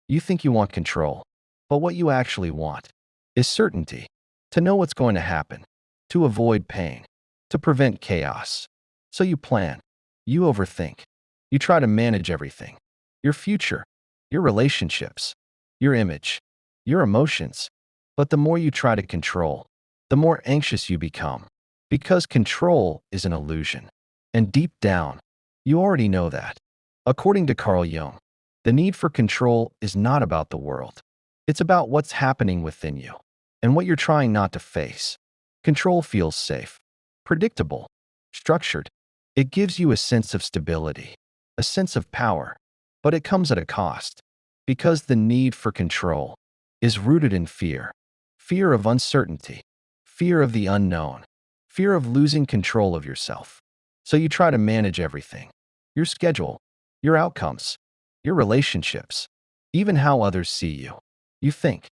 You think you want control, but what you actually want is certainty, to know what's going to happen, to avoid pain, to prevent chaos. So you plan, you overthink, you try to manage everything, your future, your relationships, your image, your emotions. But the more you try to control, the more anxious you become, because control is an illusion. And deep down, you already know that. According to Carl Jung, the need for control is not about the world. It's about what's happening within you and what you're trying not to face. Control feels safe, predictable, structured. It gives you a sense of stability, a sense of power, but it comes at a cost, because the need for control is rooted in fear. Fear of uncertainty, fear of the unknown, fear of losing control of yourself. So you try to manage everything, your schedule, your outcomes, your relationships, even how others see you. You think,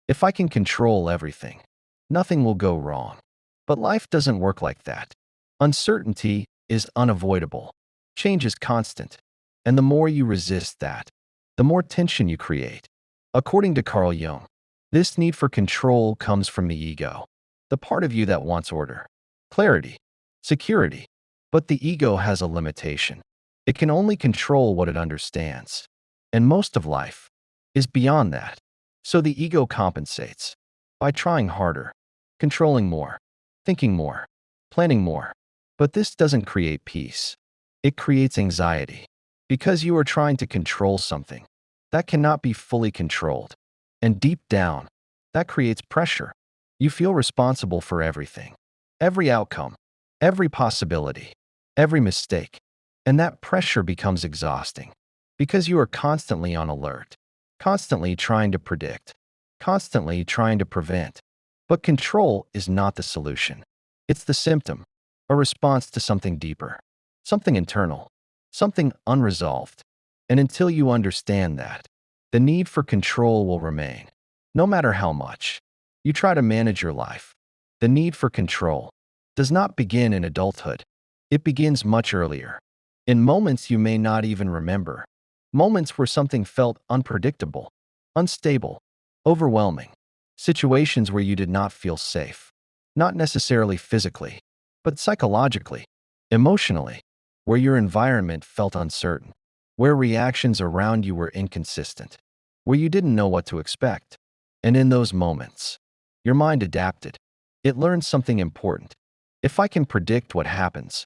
if I can control everything, nothing will go wrong. But life doesn't work like that. Uncertainty is unavoidable. Change is constant. And the more you resist that, the more tension you create. According to Carl Jung, this need for control comes from the ego, the part of you that wants order, clarity, security. But the ego has a limitation. It can only control what it understands. And most of life is beyond that. So the ego compensates by trying harder, controlling more, thinking more, planning more. But this doesn't create peace. It creates anxiety, because you are trying to control something that cannot be fully controlled. And deep down, that creates pressure. You feel responsible for everything, every outcome, every possibility, every mistake. And that pressure becomes exhausting, because you are constantly on alert, constantly trying to predict, constantly trying to prevent. But control is not the solution. It's the symptom, a response to something deeper, something internal, something unresolved. And until you understand that, the need for control will remain, no matter how much you try to manage your life. The need for control does not begin in adulthood. It begins much earlier, in moments you may not even remember, moments where something felt unpredictable, unstable, overwhelming, situations where you did not feel safe, not necessarily physically, but psychologically, emotionally, where your environment felt uncertain, where reactions around you were inconsistent, where you didn't know what to expect. And in those moments, your mind adapted. It learned something important. If I can predict what happens,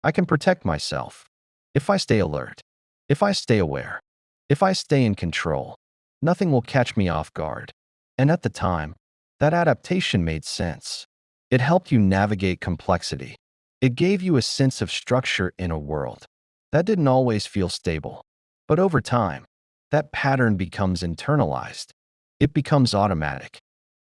I can protect myself. If I stay alert, if I stay aware, if I stay in control, nothing will catch me off guard. And at the time, that adaptation made sense. It helped you navigate complexity. It gave you a sense of structure in a world that didn't always feel stable. But over time, that pattern becomes internalized. It becomes automatic.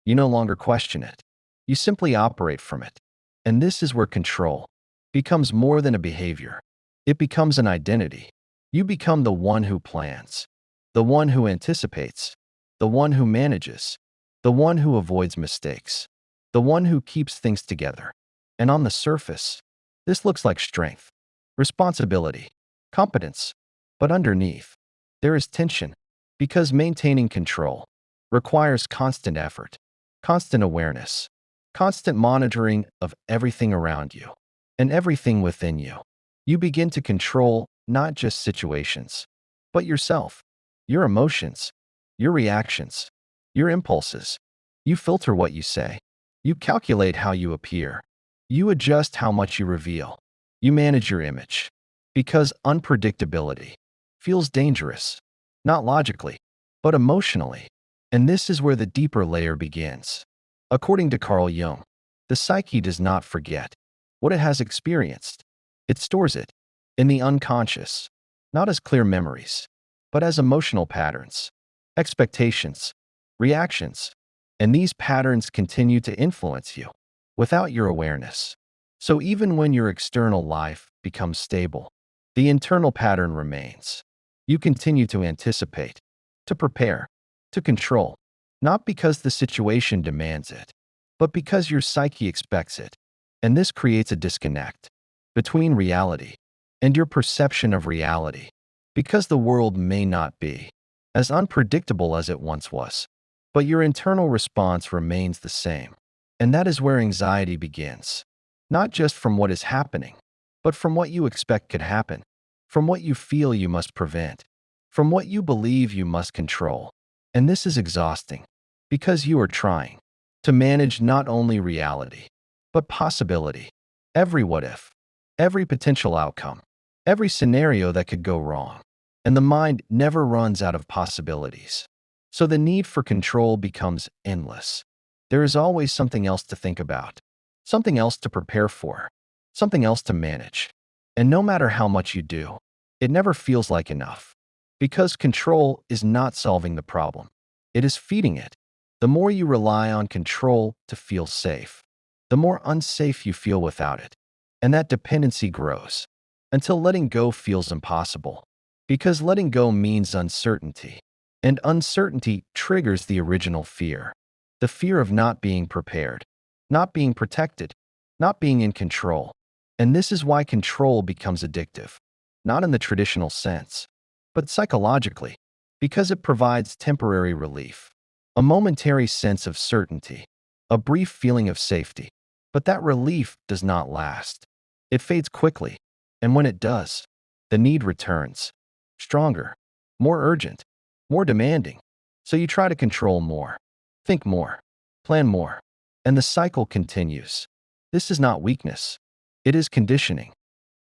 You no longer question it. You simply operate from it. And this is where control becomes more than a behavior. It becomes an identity. You become the one who plans, the one who anticipates, the one who manages, the one who avoids mistakes, the one who keeps things together. And on the surface, this looks like strength, responsibility, competence. But underneath, there is tension, because maintaining control requires constant effort, constant awareness, constant monitoring of everything around you and everything within you. You begin to control not just situations, but yourself, your emotions, your reactions, your impulses. You filter what you say. You calculate how you appear. You adjust how much you reveal. You manage your image. Because unpredictability feels dangerous, not logically, but emotionally. And this is where the deeper layer begins. According to Carl Jung, the psyche does not forget what it has experienced. It stores it in the unconscious, not as clear memories, but as emotional patterns, expectations, reactions. And these patterns continue to influence you without your awareness. So even when your external life becomes stable, the internal pattern remains. You continue to anticipate, to prepare, to control, not because the situation demands it, but because your psyche expects it. And this creates a disconnect between reality and your perception of reality, because the world may not be as unpredictable as it once was. But your internal response remains the same. And that is where anxiety begins. Not just from what is happening, but from what you expect could happen, from what you feel you must prevent, from what you believe you must control. And this is exhausting, because you are trying to manage not only reality, but possibility, every what if, every potential outcome, every scenario that could go wrong. And the mind never runs out of possibilities. So the need for control becomes endless. There is always something else to think about, something else to prepare for, something else to manage. And no matter how much you do, it never feels like enough. Because control is not solving the problem, it is feeding it. The more you rely on control to feel safe, the more unsafe you feel without it. And that dependency grows until letting go feels impossible. Because letting go means uncertainty, and uncertainty triggers the original fear. The fear of not being prepared, not being protected, not being in control. And this is why control becomes addictive, not in the traditional sense, but psychologically, because it provides temporary relief, a momentary sense of certainty, a brief feeling of safety. But that relief does not last. It fades quickly, and when it does, the need returns, stronger, more urgent, more demanding. So you try to control more, think more, plan more, and the cycle continues. This is not weakness. It is conditioning,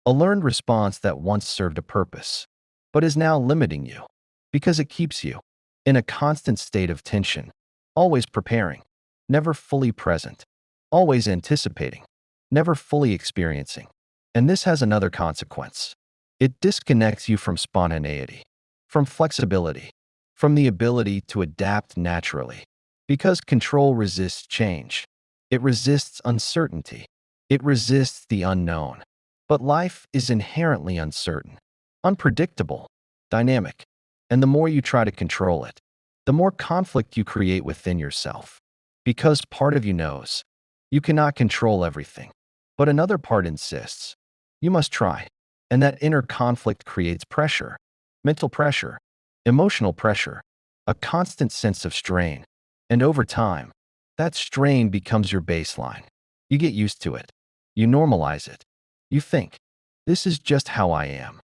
a learned response that once served a purpose, but is now limiting you, because it keeps you in a constant state of tension, always preparing, never fully present, always anticipating, never fully experiencing. And this has another consequence. It disconnects you from spontaneity, from flexibility, from the ability to adapt naturally. Because control resists change. It resists uncertainty. It resists the unknown. But life is inherently uncertain, unpredictable, dynamic. And the more you try to control it, the more conflict you create within yourself. Because part of you knows you cannot control everything, but another part insists you must try. And that inner conflict creates pressure, mental pressure, emotional pressure, a constant sense of strain. And over time, that strain becomes your baseline. You get used to it. You normalize it. You think, this is just how I am.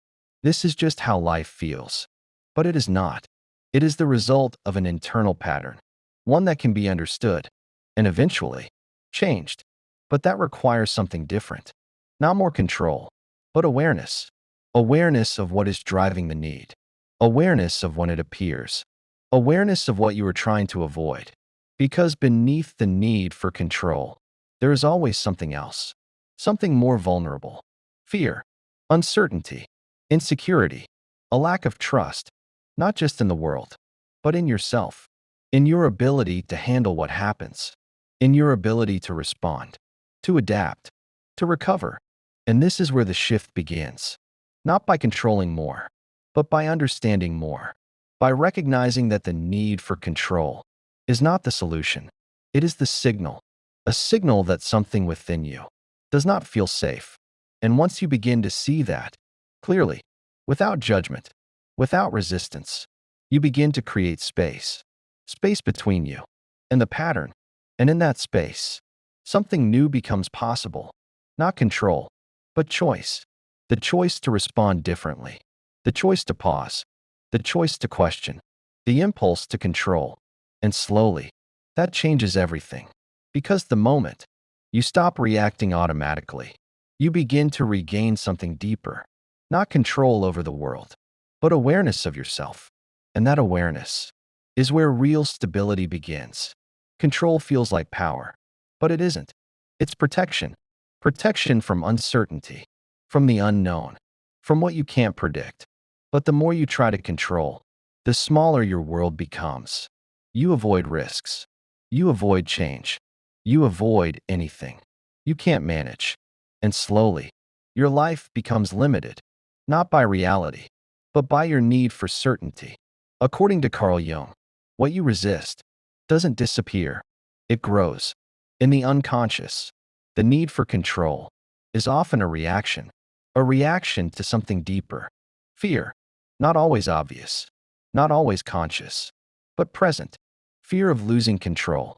This is just how life feels. But it is not. It is the result of an internal pattern, one that can be understood and eventually changed. But that requires something different. Not more control, but awareness. Awareness of what is driving the need. Awareness of when it appears. Awareness of what you are trying to avoid. Because beneath the need for control, there is always something else. Something more vulnerable. Fear, uncertainty, insecurity, a lack of trust, not just in the world, but in yourself, in your ability to handle what happens, in your ability to respond, to adapt, to recover. And this is where the shift begins. Not by controlling more, but by understanding more, by recognizing that the need for control is not the solution. It is the signal, a signal that something within you does not feel safe. And once you begin to see that clearly, without judgment, without resistance, you begin to create space, space between you and the pattern. And in that space, something new becomes possible, not control, but choice. The choice to respond differently, the choice to pause, the choice to question, the impulse to control. And slowly, that changes everything. Because the moment you stop reacting automatically, you begin to regain something deeper, not control over the world, but awareness of yourself. And that awareness is where real stability begins. Control feels like power, but it isn't. It's protection. Protection from uncertainty, from the unknown, from what you can't predict. But the more you try to control, the smaller your world becomes. You avoid risks. You avoid change. You avoid anything you can't manage. And slowly, your life becomes limited, not by reality, but by your need for certainty. According to Carl Jung, what you resist doesn't disappear, it grows. In the unconscious, the need for control is often a reaction to something deeper. Fear, not always obvious. not always conscious, but present. Fear of losing control,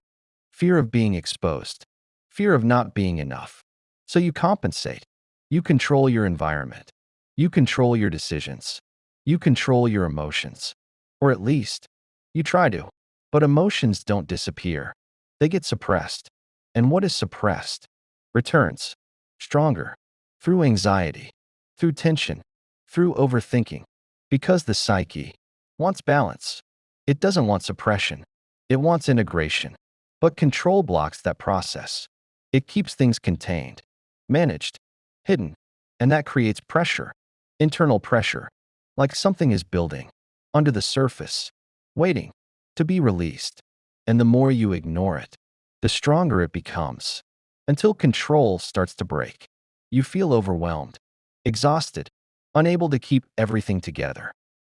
fear of being exposed, fear of not being enough. So you compensate. You control your environment. You control your decisions. You control your emotions. Or at least, you try to. But emotions don't disappear. They get suppressed. And what is suppressed returns stronger through anxiety, through tension, through overthinking. Because the psyche wants balance. It doesn't want suppression. It wants integration. But control blocks that process. It keeps things contained, managed, hidden, and that creates pressure, internal pressure, like something is building under the surface, waiting to be released. And the more you ignore it, the stronger it becomes, until control starts to break. You feel overwhelmed, exhausted, unable to keep everything together.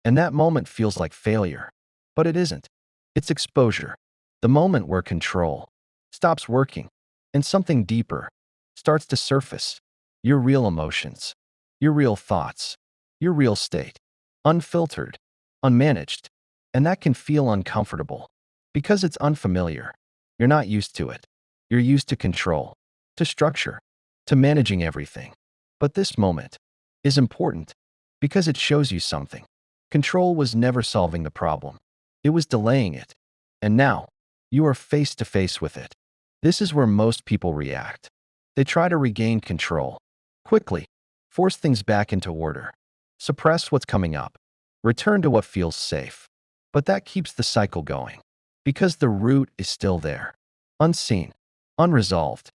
And that moment feels like failure. But it isn't. It's exposure. The moment where control stops working and something deeper starts to surface. Your real emotions, your real thoughts, your real state, unfiltered, unmanaged. And that can feel uncomfortable because it's unfamiliar. You're not used to it. You're used to control, to structure, to managing everything. But this moment is important because it shows you something. Control was never solving the problem. It was delaying it. And now, you are face to face with it. This is where most people react. They try to regain control quickly, force things back into order, suppress what's coming up, return to what feels safe. But that keeps the cycle going because the root is still there, unseen, unresolved.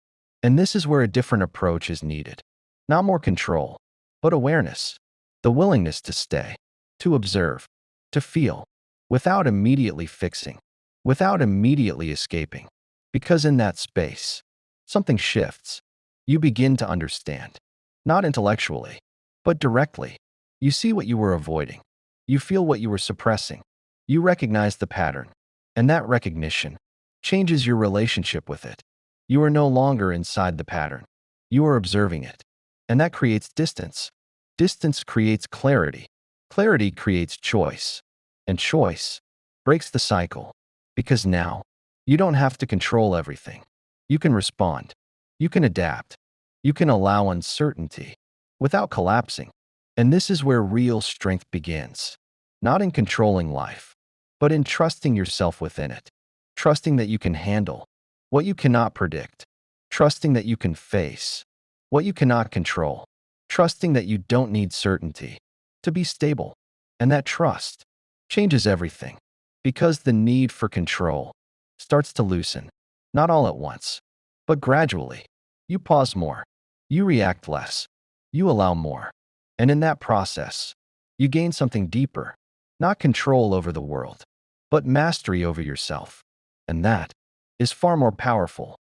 And this is where a different approach is needed. Not more control, but awareness, the willingness to stay, to observe, to feel, without immediately fixing, without immediately escaping. Because in that space, something shifts. You begin to understand, not intellectually, but directly. You see what you were avoiding. You feel what you were suppressing. You recognize the pattern. And that recognition changes your relationship with it. You are no longer inside the pattern. You are observing it. And that creates distance. Distance creates clarity. Clarity creates choice. And choice breaks the cycle. Because now, you don't have to control everything. You can respond. You can adapt. You can allow uncertainty without collapsing. And this is where real strength begins. Not in controlling life, but in trusting yourself within it. Trusting that you can handle what you cannot predict. Trusting that you can face what you cannot control. Trusting that you don't need certainty to be stable. And that trust changes everything. Because the need for control starts to loosen, not all at once, but gradually. You pause more. You react less. You allow more. And in that process, you gain something deeper, not control over the world, but mastery over yourself. And that is far more powerful.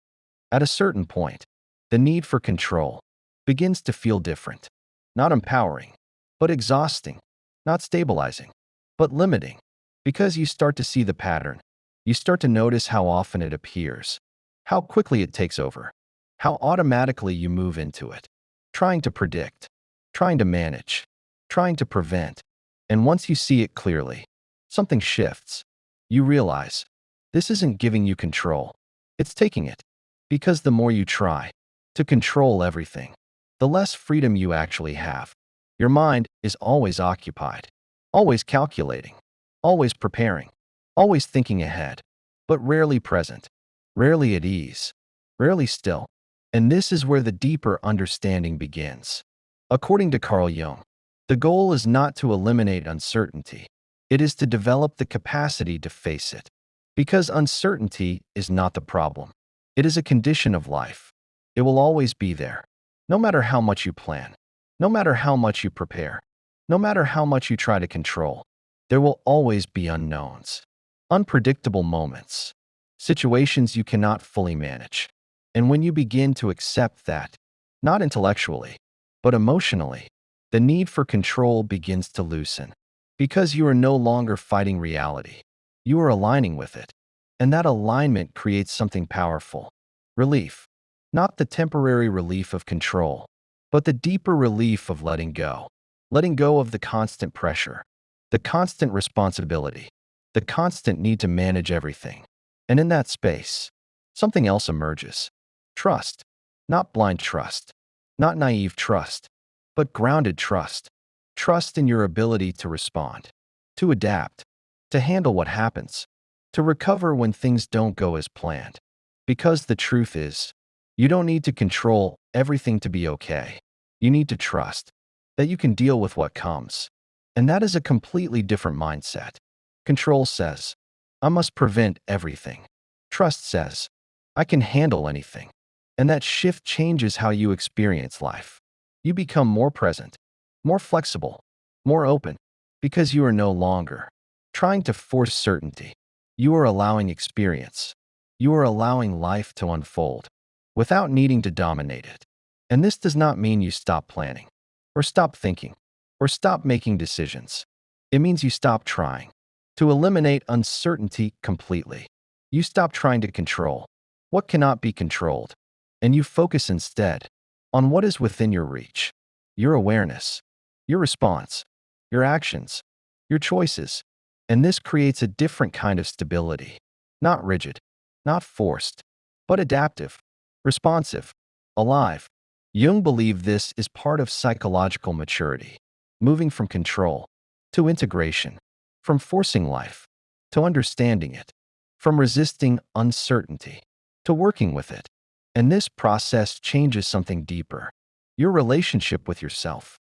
At a certain point, the need for control begins to feel different, not empowering, but exhausting, not stabilizing, but limiting. Because you start to see the pattern, you start to notice how often it appears, how quickly it takes over, how automatically you move into it, trying to predict, trying to manage, trying to prevent. And once you see it clearly, something shifts. You realize this isn't giving you control, it's taking it. Because the more you try to control everything, the less freedom you actually have. Your mind is always occupied, always calculating, always preparing, always thinking ahead, but rarely present, rarely at ease, rarely still. And this is where the deeper understanding begins. According to Carl Jung, the goal is not to eliminate uncertainty. It is to develop the capacity to face it. Because uncertainty is not the problem. It is a condition of life. It will always be there. No matter how much you plan, no matter how much you prepare, no matter how much you try to control, there will always be unknowns, unpredictable moments, situations you cannot fully manage. And when you begin to accept that, not intellectually, but emotionally, the need for control begins to loosen. Because you are no longer fighting reality, you are aligning with it. And that alignment creates something powerful. Relief. Not the temporary relief of control, but the deeper relief of letting go. Letting go of the constant pressure. the constant responsibility, the constant need to manage everything. And in that space, something else emerges. Trust. Not blind trust, not naive trust, but grounded trust. Trust in your ability to respond, to adapt, to handle what happens, to recover when things don't go as planned. Because the truth is, you don't need to control everything to be okay. You need to trust that you can deal with what comes. And that is a completely different mindset. Control says, I must prevent everything. Trust says, I can handle anything. And that shift changes how you experience life. You become more present, more flexible, more open, because you are no longer trying to force certainty. You are allowing experience. You are allowing life to unfold without needing to dominate it. And this does not mean you stop planning, or stop thinking, or stop making decisions. It means you stop trying to eliminate uncertainty completely. You stop trying to control what cannot be controlled, and you focus instead on what is within your reach, your awareness, your response, your actions, your choices. And this creates a different kind of stability, not rigid, not forced, but adaptive, responsive, alive. Jung believed this is part of psychological maturity, moving from control to integration, from forcing life to understanding it, from resisting uncertainty to working with it. And this process changes something deeper, your relationship with yourself.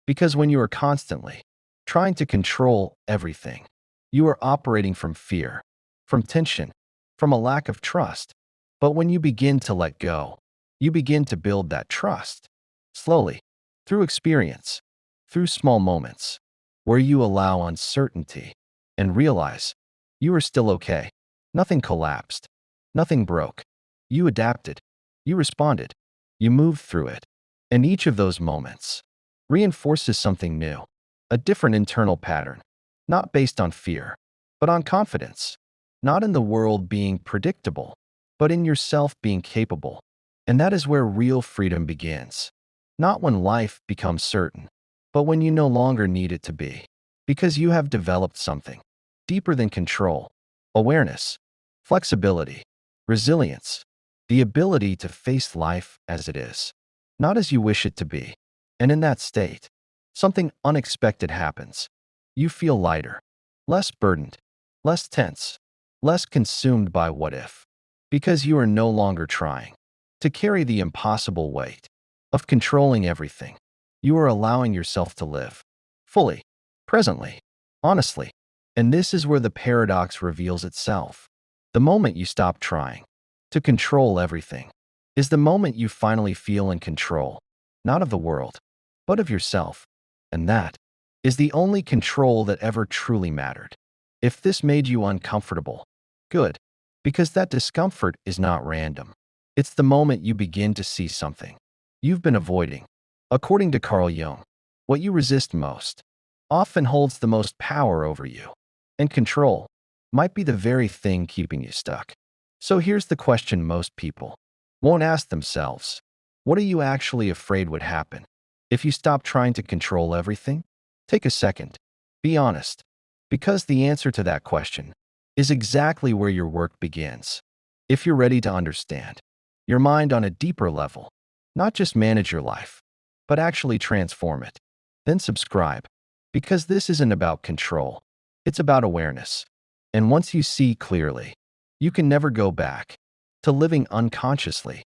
Because when you are constantly trying to control everything, you are operating from fear, from tension, from a lack of trust. But when you begin to let go, you begin to build that trust, slowly, through experience, through small moments, where you allow uncertainty and realize you are still okay. Nothing collapsed, nothing broke. You adapted, you responded, you moved through it. And each of those moments reinforces something new, a different internal pattern, not based on fear, but on confidence, not in the world being predictable, but in yourself being capable. And that is where real freedom begins. Not when life becomes certain, but when you no longer need it to be, because you have developed something deeper than control, awareness, flexibility, resilience, the ability to face life as it is, not as you wish it to be. And in that state, something unexpected happens. You feel lighter, less burdened, less tense, less consumed by what if, because you are no longer trying to carry the impossible weight of controlling everything. You are allowing yourself to live fully, presently, honestly. And this is where the paradox reveals itself. The moment you stop trying to control everything is the moment you finally feel in control, not of the world, but of yourself. And that is the only control that ever truly mattered. If this made you uncomfortable, good, because that discomfort is not random. It's the moment you begin to see something you've been avoiding. According to Carl Jung, what you resist most often holds the most power over you, and control might be the very thing keeping you stuck. So here's the question most people won't ask themselves. What are you actually afraid would happen if you stop trying to control everything? Take a second. Be honest. Because the answer to that question is exactly where your work begins. If you're ready to understand your mind on a deeper level, not just manage your life, but actually transform it, then subscribe. Because this isn't about control. It's about awareness. And once you see clearly, you can never go back to living unconsciously.